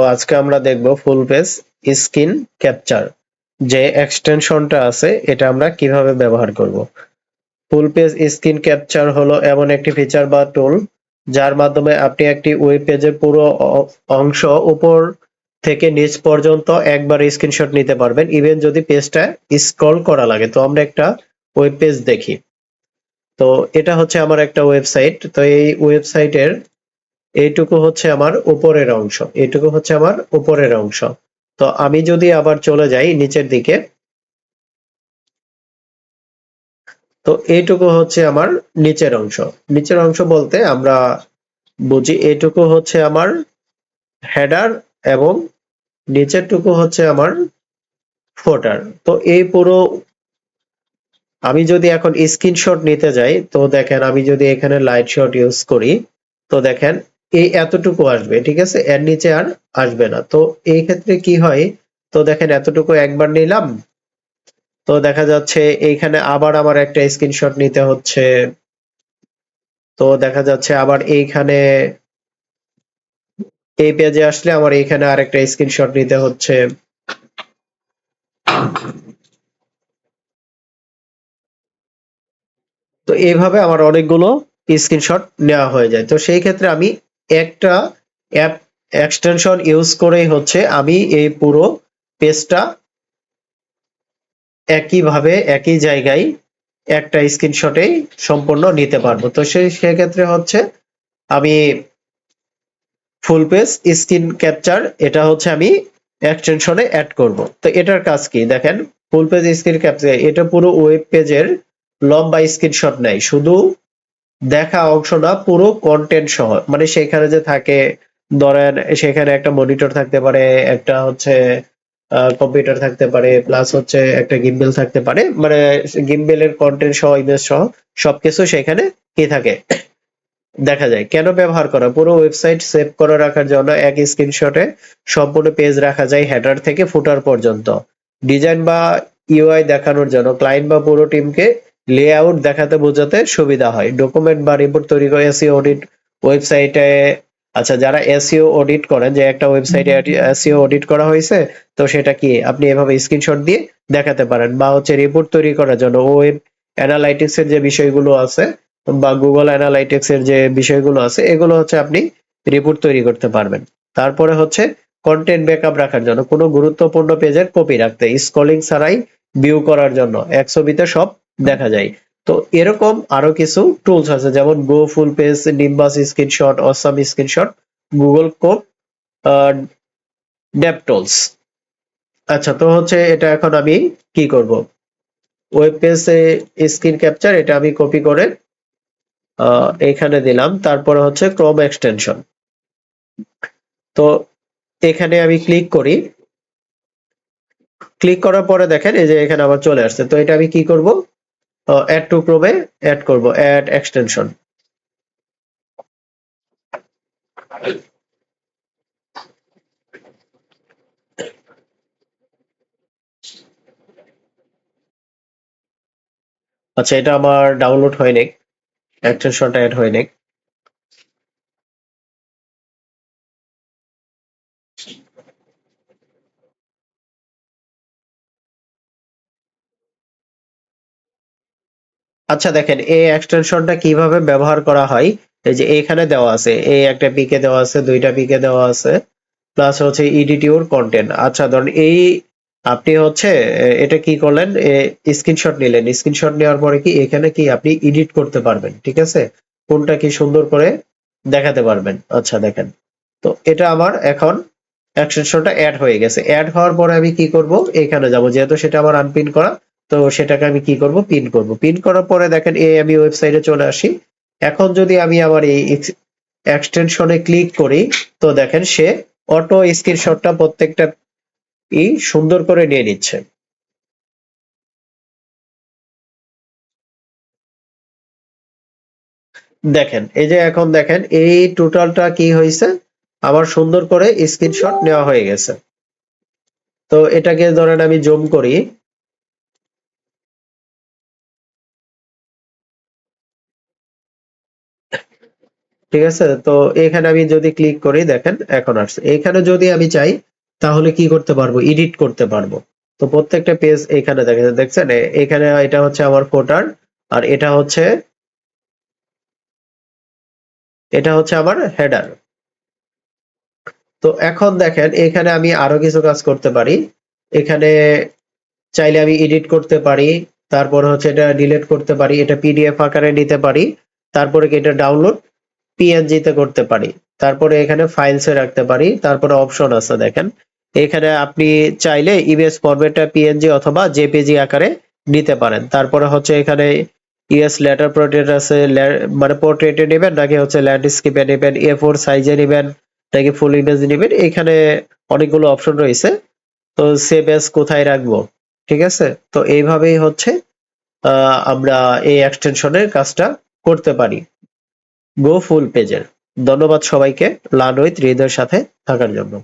তো আজকে আমরা দেখব ফুল পেজ স্ক্রিন ক্যাপচার যে এক্সটেনশনটা আছে এটা আমরা কিভাবে ব্যবহার করব। ফুল পেজ স্ক্রিন ক্যাপচার হলো এমন একটি ফিচার বা টুল যার মাধ্যমে আপনি একটি ওয়েব পেজের পুরো অংশ উপর থেকে নিচ পর্যন্ত একবার স্ক্রিনশট নিতে পারবেন, ইভেন যদি পেজটা স্ক্রল করা লাগে। তো আমরা একটা ওয়েব পেজ দেখি। তো এটা হচ্ছে আমার একটা ওয়েবসাইট। তো এই ওয়েবসাইটের এইটুকু হচ্ছে আমার উপরের অংশ, এইটুকু হচ্ছে আমার উপরের অংশ। তো আমি যদি আবার চলে যাই নিচের দিকে, তো এইটুকু হচ্ছে আমার নিচের অংশ। নিচের অংশ বলতে আমরা বুঝি এইটুকু হচ্ছে আমার হেডার এবং নিচেরটুকু হচ্ছে আমার ফুটার। তো এই পুরো আমি যদি এখন স্ক্রিনশট নিতে যাই, তো দেখেন আমি যদি এখানে লাইট শট ইউজ করি, তো দেখেন এই এতটুকু আসবে, ঠিক আছে, এর নিচে আর আসবে না। তো এই ক্ষেত্রে কি হয়, তো দেখেন এতটুকু একবার নিলাম, তো দেখা যাচ্ছে এইখানে আবার আমার একটা স্ক্রিনশট নিতে হচ্ছে। তো দেখা যাচ্ছে আবার এইখানে এই পেজে আসলে আমার এইখানে আরেকটা স্ক্রিনশট নিতে হচ্ছে। তো এইভাবে আমার অনেকগুলো স্ক্রিনশট নেওয়া হয়ে যায়। তো সেই ক্ষেত্রে আমি একটা অ্যাপ এক্সটেনশন ইউজ করেই হচ্ছে আমি এই পুরো পেজটা একইভাবে একই জায়গায় একটা স্ক্রিনশটেই সম্পূর্ণ নিতে পারবো। তো সেক্ষেত্রে হচ্ছে আমি ফুল পেজ স্ক্রিন ক্যাপচার এটা হচ্ছে আমি এক্সটেনশনে অ্যাড করব। তো এটার কাজ কি দেখেন, ফুল পেজ স্ক্রিন ক্যাপচার এটা পুরো ওয়েব পেজের লম্বা স্ক্রিনশট নেয়, শুধু দেখা অংশ না, পুরো কন্টেন্ট সহ। মানে সেখানে যে থাকে, ধরেন সেখানে একটা মনিটর থাকতে পারে, একটা হচ্ছে কম্পিউটার থাকতে পারে, প্লাস হচ্ছে একটা গিম্বেল থাকতে পারে, মানে গিম্বেলের কন্টেন্ট সহ ইমেজ সহ সবকিছু সেখানে কি থাকে দেখা যায়। কেন ব্যবহার করা, পুরো ওয়েবসাইট সেভ করে রাখার জন্য এক স্ক্রিনশটে সম্পূর্ণ পেজ রাখা যায় হেডার থেকে ফুটার পর্যন্ত। ডিজাইন বা ইউআই দেখানোর জন্য ক্লায়েন্ট বা পুরো টিমকে লেআউট দেখাতে বোঝাতে সুবিধা হয়। ডকুমেন্ট বা রিপোর্ট তৈরি করে এসইও অডিট ওয়েবসাইটে, আচ্ছা যারা এসইও অডিট করেন, যে একটা ওয়েবসাইটে এসইও অডিট করা হয়েছে, তো সেটা কি আপনি এভাবে স্ক্রিনশট দিয়ে দেখাতে পারেন। বা হচ্ছে রিপোর্ট তৈরি করার জন্য ওয়েব অ্যানালাইটিক্স এর যে বিষয়গুলো আছে বা গুগল অ্যানালাইটিক্স এর যে বিষয়গুলো আছে, এগুলো হচ্ছে আপনি রিপোর্ট তৈরি করতে পারবেন। তারপরে হচ্ছে কন্টেন্ট ব্যাকআপ রাখার জন্য, কোনো গুরুত্বপূর্ণ পেজের কপি রাখতে, স্ক্রলিং ছাড়াই ভিউ করার জন্য, এক ছবিতে সব দেখা যায়। তো এরকম আরো কিছু টুলস আছে, যেমন go full page, nimbus screenshot, awesome screenshot, Google কোপ, ডেপ টুলস। আচ্ছা, তো হচ্ছে এটা এখন আমি কি করব, ওয়েব পেজে স্ক্রিন ক্যাপচার এটা আমি কপি করে এখানে দিলাম। তারপরে হচ্ছে ক্রোম এক্সটেনশন। তো এখানে আমি ক্লিক করি, ক্লিক করার পরে দেখেন এই যে এখানে আবার চলে আসছে। তো এটা আমি কি করব, অ্যাড টু ক্রোমে অ্যাড করব, অ্যাড এক্সটেনশন। আচ্ছা, এটা আমার ডাউনলোড হয়নি, এক্সটেনশনটা অ্যাড হয়নি। আচ্ছা দেখেন এই এক্সটেনশনটা কিভাবে ব্যবহার করা হয়। এই যে এখানে দেওয়া আছে, এই একটা পিকে দেওয়া আছে, দুইটা পিকে দেওয়া আছে, প্লাস হচ্ছে এডিট ইউর কন্টেন্ট। আচ্ছা ধরুন এই আপনি হচ্ছে এটা কি করলেন, স্ক্রিনশট নিলেন, স্ক্রিনশট নেওয়ার পরে কি এখানে কি আপনি এডিট করতে পারবেন, ঠিক আছে, কোনটা কি সুন্দর করে দেখাতে পারবেন। আচ্ছা দেখেন, তো এটা আমার এখন এক্সটেনশনটা অ্যাড হয়ে গেছে। অ্যাড হওয়ার পরে আমি কি করব, এখানে যাব, যেহেতু সেটা আমার আনপিন করা, তো সেটাকে আমি কি করব, পিন করব। পিন করার পরে দেখেন এই আমি ওয়েবসাইটে চলে আসি। এখন যদি আমি আমার এই এক্সটেনশনে ক্লিক করি, তো দেখেন সে অটো স্ক্রিনশটটা প্রত্যেকটা সুন্দর করে নিয়ে নিচ্ছে। দেখেন এই যে এখন দেখেন এই টোটালটা কি হয়েছে, আমার সুন্দর করে স্ক্রিনশট নেওয়া হয়ে গেছে। তো এটাকে ধরেন আমি জুম করি, ঠিক আছে? তো এখানে আমি যদি ক্লিক করি দেখেন এখন আসছে। এখানে যদি আমি চাই তাহলে কি করতে পারবো? এডিট করতে পারবো। তো প্রত্যেকটা পেজ এখানে দেখছেন? এখানে এটা হচ্ছে আমার ফোটার আর এটা হচ্ছে আমার হেডার। তো এখন দেখেন এখানে আমি আরো কিছু কাজ করতে পারি। এখানে চাইলে আমি এডিট করতে পারি, তারপর হচ্ছে এটা ডিলিট করতে পারি, এটা পিডিএফ আকারে নিতে পারি, তারপরে কি এটা ডাউনলোড পিএনজি তে করতে পারি, তারপরে এখানে ফাইলসে রাখতে পারি, তারপরে অপশন আছে দেখেন। এখানে আপনি চাইলে ইমেজ ফরম্যাটটা পিএনজি অথবা জেপিজি আকারে নিতে পারেন। তারপরে হচ্ছে এখানে ইএস লেটার পোর্ট্রেট আছে, মানে পোর্ট্রেটে নেবেন নাকি হচ্ছে ল্যান্ডস্কেপে নেবেন, A4 সাইজে নেবেন নাকি ফুল ইমেজ নেবেন, এখানে অনেকগুলো অপশন রয়েছে। তো সেভ এজ কোথায় রাখবো, ঠিক আছে? তো এইভাবেই হচ্ছে আমরা এই এক্সটেনশনের কাজটা করতে পারি গো ফুল পেজের। ধন্যবাদ সবাইকে লার্ন উইথ হৃদয়ের সাথে থাকার জন্য।